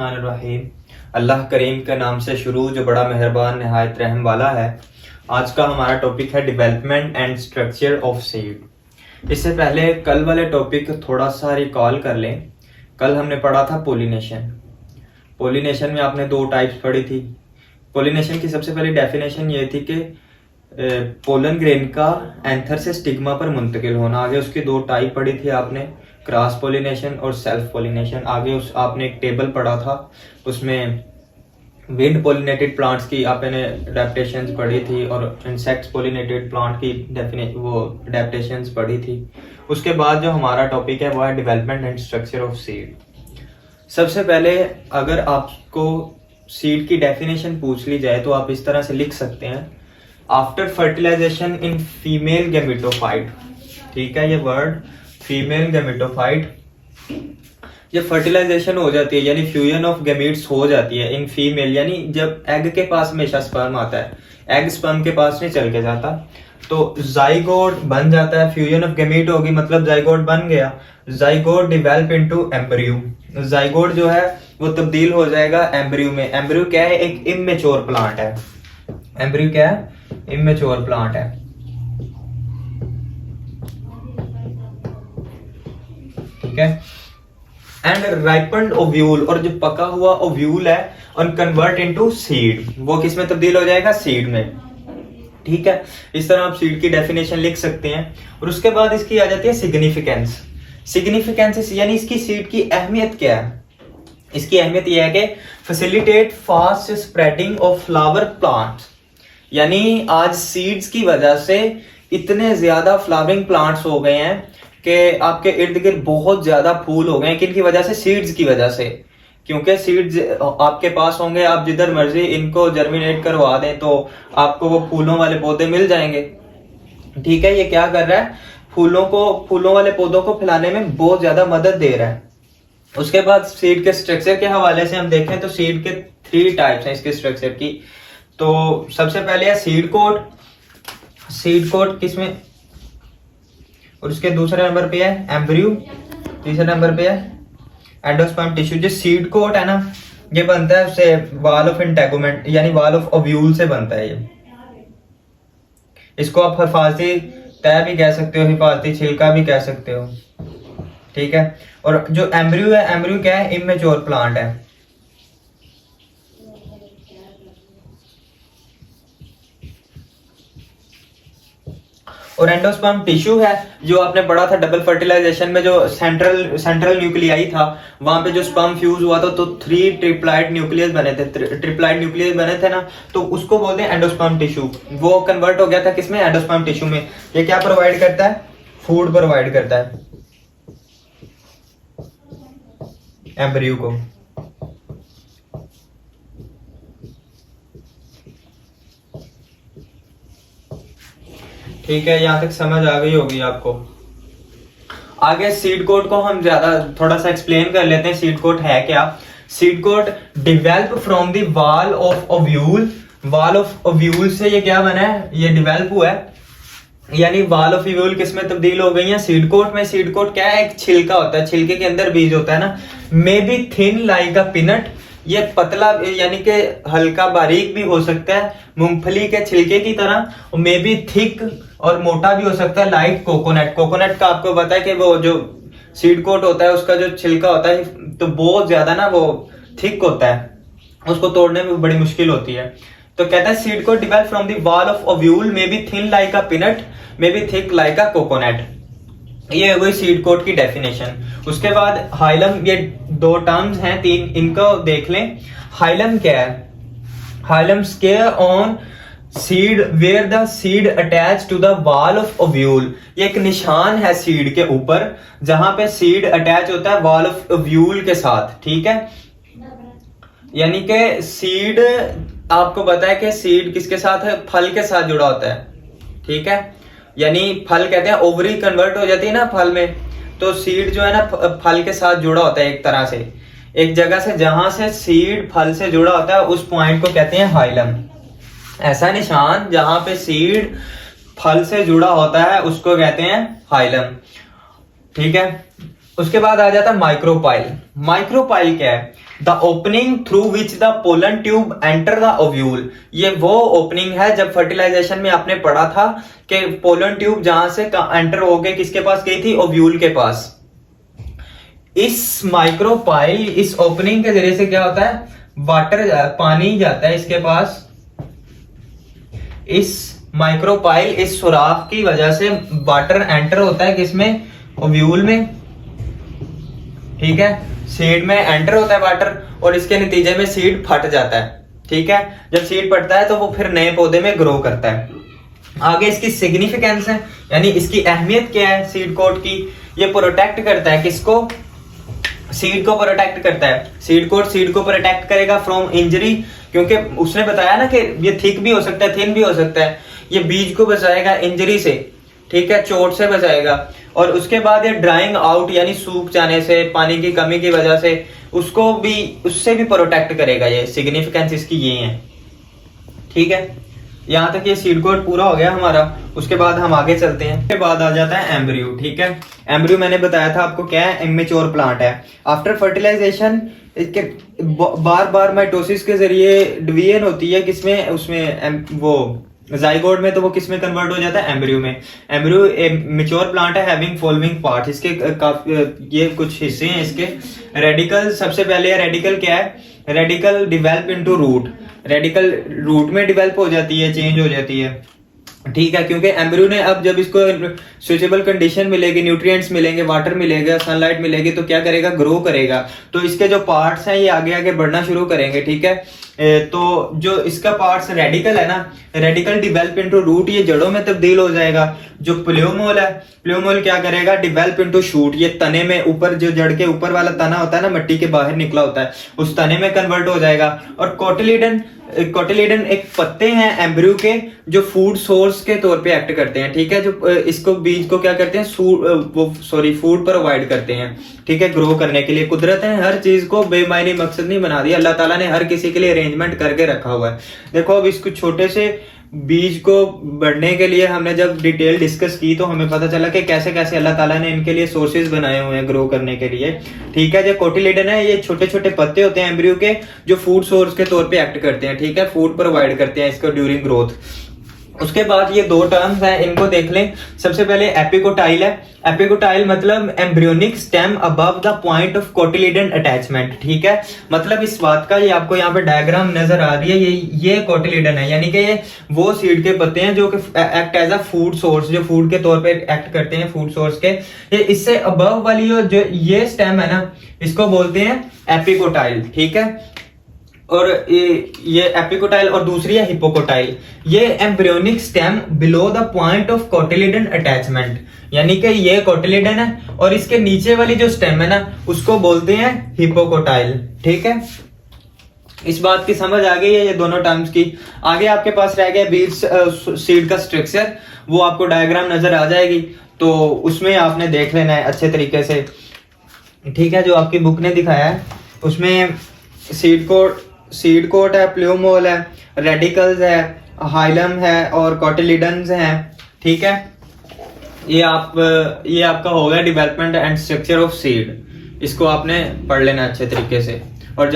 रहीम। अल्लाह करीम के नाम से शुरू जो बड़ा मेहरबान नहायत रहम वाला है। आज का हमारा टॉपिक है development and structure of seed. इससे पहले कल वाले टॉपिक थोड़ा सा रिकॉल कर लें। कल हमने पढ़ा था पोलिनेशन। पोलिनेशन में आपने दो टाइप्स पढ़ी थी। पोलिनेशन की सबसे पहली डेफिनेशन ये थी कि पोलन ग्रेन का एंथर से स्टिग्मा पर मुंतकिल होना। आगे उसकी दो टाइप पढ़ी थी आपने, क्रॉस पोलिनेशन और सेल्फ पोलिनेशन। आगे आपने एक टेबल पढ़ा था, उसमें विंड पोलिनेटेड प्लांट्स की आपने अडेप्टेशंस पढ़ी थी और इंसेक्ट्स पोलिनेटेड प्लांट की अडेप्टेशंस पढ़ी थी। उसके बाद जो हमारा टॉपिक है वो है development and structure of seed. सबसे पहले अगर आपको सीड की डेफिनेशन पूछ ली जाए तो आप इस तरह से लिख सकते हैं, after fertilization in female gametophyte. ठीक है, ये वर्ड फीमेल गैमेटोफाइट, जब फर्टिलाइजेशन हो जाती है यानी फ्यूजन ऑफ गैमीट्स हो जाती है इन फीमेल, यानी जब एग के पास हमेशा स्पर्म आता है, एग स्पर्म के पास नहीं चल के जाता, तो जाइगोट बन जाता है। फ्यूजन ऑफ गैमीट होगी मतलब जाइगोट बन गया। Zygote develop into embryo. Zygote जो है वो तब्दील हो जाएगा एम्ब्रियो में। एम्ब्रियो क्या है? एक इमेच्योर प्लांट है। एम्ब्रियो क्या है? इमेच्योर प्लांट है। ठीक है। एंड राइपन्ड ओव्यूल, और जो पका हुआ ओव्यूल है और कन्वर्ट इनटू सीड, वो किस में तब्दील हो जाएगा? सीड में। ठीक है, इस तरह आप सीड की डेफिनेशन लिख सकते हैं। और उसके बाद इसकी आ जाती है सिग्निफिकेंस। सिग्निफिकेंस यानी इसकी सीड की अहमियत क्या है? इसकी अहमियत यह है कि facilitate fast spreading of flower plants, यानी आज सीड्स की वजह से इतने ज्यादा फ्लावरिंग प्लांट्स हो गए हैं कि आपके इर्द गिर्द बहुत ज्यादा फूल हो गए हैं। किनकी वजह से? सीड्स की वजह से। क्योंकि सीड्स आपके पास होंगे, आप जिधर मर्जी इनको जर्मिनेट करवा दें तो आपको वो फूलों वाले पौधे मिल जाएंगे। ठीक है, ये क्या कर रहा है? फूलों वाले पौधों को फैलाने में बहुत ज्यादा मदद दे रहा है। उसके बाद सीड के स्ट्रक्चर के हवाले से हम देखें तो सीड के 3 टाइप्स हैं इसके स्ट्रक्चर की। तो सबसे पहले है सीड कोट। सीड कोट किसमें? और उसके दूसरे नंबर पे है एम्ब्रियो, तीसरे नंबर पे है एंडोस्पर्म टिश्यू। जो सीड कोट है ना, ये बनता है उससे वॉल ऑफ इंटेगुमेंट यानी वॉल ऑफ ओव्यूल से बनता है ये। इसको आप हिफाजती तह भी कह सकते हो, हिफाजती छिलका भी कह सकते हो। ठीक है। और जो एम्ब्रियो है, एम्ब्रियो क्या है? इमेच्योर प्लांट है। और एंडोस्पर्म टिश्यू है, जो आपने पढ़ा था डबल फर्टिलाइजेशन में, जो सेंट्रल न्यूक्लियाई था, वहां पे जो स्पर्म फ्यूज हुआ था तो 3 ट्रिप्लाइड न्यूक्लियस बने थे। ट्रिप्लाइड न्यूक्लियस बने थे ना, तो उसको बोलते हैं एंडोस्पर्म टिश्यू। वो कन्वर्ट हो गया था किसमें? एंडोस्पर्म टिश्यू में। ये क्या प्रोवाइड करता है? फूड प्रोवाइड करता है एम्ब्रियो को। ठीक है, यहां तक समझ आ गई होगी आपको। आगे सीड कोट को हम थोड़ा सा एक्सप्लेन कर लेते हैं। सीड कोट है क्या? Seed coat develop from the wall of ovule. Wall of ovule से ये क्या बना है? ये डिवेल्प हुआ है, यानी वॉल ऑफ ओव्यूल किस में तब्दील हो गई है? सीड कोट में। सीड कोट क्या है? एक छिलका होता है, छिलके के अंदर बीज होता है ना। मे be thin like a peanut, ये पतला यानी कि हल्का बारीक भी हो सकता है मूंगफली के छिलके की तरह, और मे बी थिक और मोटा भी हो सकता है लाइक कोकोनट। कोकोनट का आपको पता है कि वो जो सीड कोट होता है उसका जो छिलका होता है तो बहुत ज्यादा ना वो थिक होता है, उसको तोड़ने में बड़ी मुश्किल होती है। तो कहता है seed coat develop from the wall of ovule, may be thin like a peanut, may be thick like a coconut. ये वही सीड कोट की डेफिनेशन। उसके बाद हाइलम, ये 2 टर्म्स हैं 3, इनको देख लें। हाइलम क्या है? Hilum scar on seed where the seed attach to the wall of ovule. ये एक निशान है सीड के ऊपर जहां पे सीड अटैच होता है वॉल ऑफ ओव्यूल के साथ। ठीक है, यानी कि सीड, आपको पता है कि सीड किसके साथ है? फल के साथ जुड़ा होता है। ठीक है, यानी फल कहते हैं, ओवरी कन्वर्ट हो जाती है ना फल में, तो सीड जो है ना फल के साथ जुड़ा होता है एक तरह से। एक जगह से जहां से सीड फल से जुड़ा होता है उस पॉइंट को कहते हैं हाइलम। ऐसा निशान जहां पे सीड फल से जुड़ा होता है उसको कहते हैं हाइलम। ठीक है, उसके बाद आ जाता है माइक्रोपाइल। माइक्रोपाइल क्या है? The opening through which the pollen tube enter the ovule, ये वो ओपनिंग है जब फर्टिलाइजेशन में आपने पढ़ा था कि पोलन ट्यूब जहां से एंटर होके किसके पास गई थी, ओव्यूल के पास। इस माइक्रोपाइल, इस ओपनिंग के जरिए से क्या होता है, वाटर, पानी जाता है इसके पास। इस माइक्रोपाइल, इस सुराख की वजह से वाटर एंटर होता है किसमें, ओव्यूल में, ठीक है, सीड में एंटर होता है वाटर, और इसके नतीजे में सीड फट जाता है, ठीक है। जब सीड फटता है तो वो फिर नए पौधे में ग्रो करता है। आगे इसकी सिग्निफिकेंस है, यानी इसकी अहमियत क्या है सीड कोट की, ये प्रोटेक्ट करता है किसको, सीड को प्रोटेक्ट करता है। सीड कोट सीड को प्रोटेक्ट करेगा फ्रॉम इंजरी, क्योंकि उसने बताया ना कि ये थिक भी हो सकता है, थिन भी हो सकता है। ये बीज को बचाएगा इंजरी से, ठीक है, चोट से बचाएगा। और उसके बाद ये ड्राइंग आउट, यानी सूख जाने से, पानी की कमी की वजह से उसको भी, उससे भी प्रोटेक्ट करेगा। ये सिग्निफिकेंस इसकी ये है, ठीक है। यहाँ तक ये सीड कोट पूरा हो गया हमारा। उसके बाद हम आगे चलते हैं। उसके बाद आ जाता है एम्ब्रियो, ठीक है। एम्ब्रियो मैंने बताया था आपको क्या है, इमेच्योर प्लांट है। आफ्टर फर्टिलाइजेशन इसके बार बार माइटोसिस के जरिए डिवीजन होती है, किसमें, उसमें वो जाइगोट में, तो वो किसमें कन्वर्ट हो जाता है, एम्ब्रियो में। एम्ब्रियो मेच्योर प्लांट है हैविंग फॉलोइंग पार्ट, इसके ये कुछ हिस्से हैं इसके। रेडिकल, सबसे पहले रेडिकल क्या है, radicle develop into root, radicle root में डिवेल्प हो जाती है, चेंज हो जाती है, ठीक है। क्योंकि एम्ब्रियो ने अब जब इसको सुइटेबल कंडीशन मिलेगी, न्यूट्रिएंट्स मिलेंगे, वाटर मिलेगा, सनलाइट मिलेगी, तो क्या करेगा, ग्रो करेगा। तो इसके जो पार्ट्स हैं ये आगे आगे बढ़ना शुरू करेंगे, ठीक है। तो जो इसका पार्ट्स रेडिकल है ना, रेडिकल डिवेल्प इनटू रूट, ये जड़ों में तब्दील हो जाएगा। जो प्लेयोमोल है, प्लेयोमोल क्या करेगा, डिवेल्प इनटू शूट, ये तने में ऊपर, जो जड़ के ऊपर वाला तना होता है ना, मिट्टी के बाहर निकला होता है, उस तने में कन्वर्ट हो जाएगा। और कोटिलीडन, कोटिलीडन एक पत्ते हैं एम्ब्रियो के जो फूड सोर्स के तौर पे एक्ट करते हैं, ठीक है। जो इसको बीज को क्या करते हैं, फूड प्रोवाइड करते हैं, ठीक है, ग्रो करने के लिए। कुदरत ने हर चीज को बेमायने मकसद नहीं बना दिया, अल्लाह ताला ने हर किसी के लिए अरेंजमेंट करके रखा हुआ है। देखो अब इसको छोटे से बीज को बढ़ने के लिए हमने जब डिटेल डिस्कस की तो हमें पता चला कि कैसे कैसे अल्लाह ताला ने इनके लिए सोर्सेज बनाए हुए हैं ग्रो करने के लिए, ठीक है। जो कोटिलीडन है, ये छोटे छोटे पत्ते होते हैं एम्ब्रियो के जो फूड सोर्स के तौर पे एक्ट करते हैं, ठीक है, फूड प्रोवाइड करते हैं इसको ड्यूरिंग ग्रोथ। उसके बाद ये दो टर्म्स हैं, इनको देख लें। सबसे पहले एपिकोटाइल है। एपिकोटाइल मतलब embryonic stem above the point of cotyledon attachment, ठीक है। मतलब इस बात का, ये आपको यहाँ पे डायग्राम नजर आ रही है, ये कोटिलीडन है, यानी कि ये वो सीड के पत्ते हैं जो कि act as a food source, जो फूड के तौर पे एक्ट करते हैं, फूड सोर्स के। ये इससे अबव वाली जो ये स्टेम है ना, इसको बोलते हैं एपिकोटाइल, ठीक है। और ये एपिकोटाइल, और दूसरी है हिपोकोटाइल। ये embryonic stem below the point of cotyledon attachment, यानी कि ये कोटिलीडन है और इसके नीचे वाली जो स्टेम है ना, उसको बोलते हैं हिपोकोटाइल, ठीक है। इस बात की समझ आ गई है ये दोनों टर्म्स की। आगे आपके पास रह गया बीज सीड का स्ट्रक्चर, वो आपको डायग्राम नजर आ जाएगी, तो उसमें आपने देख लेना है अच्छे तरीके से, ठीक है। जो आपकी बुक ने दिखाया है उसमें सीड कोट है, प्लेयोमोल है, रेडिकल्स है, हाइलम है और कोटिलीडन्स हैं, ठीक है। ये आपका हो गया development and structure of seed, इसको आपने पढ़ लेना अच्छे तरीके से। और